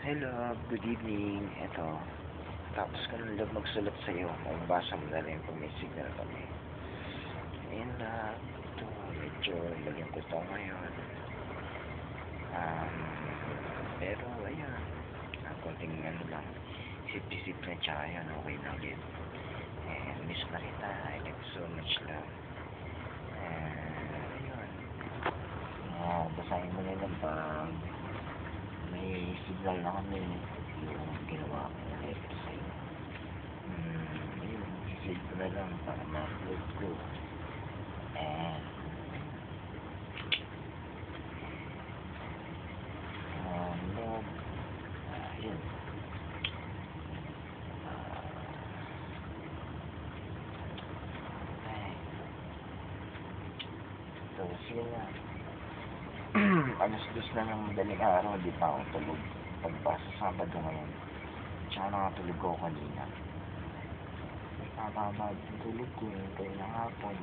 Hello, good evening. Ito, tapos ko lang magsulat sa iyo. Magbasa mo na rin kung may signal kami. Ayun na, ito, medyo malungkot ako ngayon. Pero, ayun, konting ano lang, isip-isip na tsaka yun, okay na ulit. And miss na kita, I like so much love. And, ayun, basahin mo na lang pag may signal na kami yung ginawa ko na letter sa'yo. Ayun, sisave ko na lang para ma-upload ko. And love, ayun. Ay, so sige na. Alas 2 na ng madaling araw, di pa ako tulog. Pagpasa Sabado ngayon, tsaka nakatulog ko kanina. Napapabad yung tulog ko, hintay ng hapon.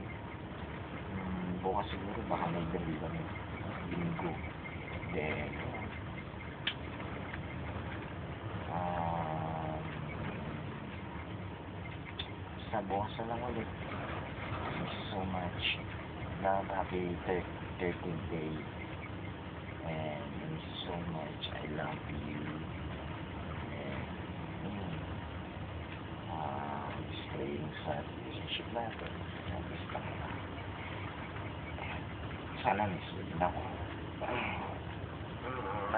Bukas siguro baka may gabi kami. Linggo. Then, sa bukas na lang ulit. Thank you so much. Love, happy 13th day. And thank you so much. I love you. And staying sa relationship natin. Basta sana miss na ako.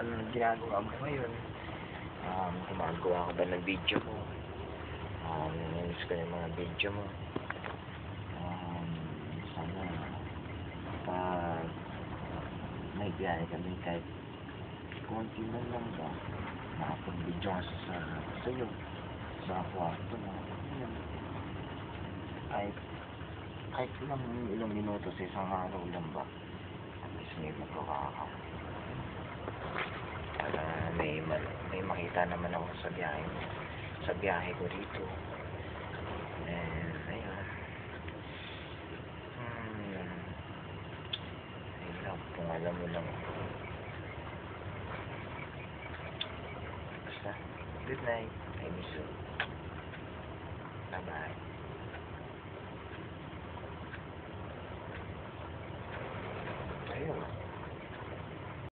Anong ginagawa mo ngayon? Gumagawa ka ba ng video mo? Namiss ko yung mga video mo. Sana pag may biyahe kami kahit konti man lang ba, nakapag-video ka sa'yo sa kwarto na kahit ilang minuto sa isang araw lang ba, at least may magawa ka para may makita naman ako sa biyahe ko rito. And ayun, I love, kung alam mo lang. Basta, good night, I miss you. Bye bye. Ayun.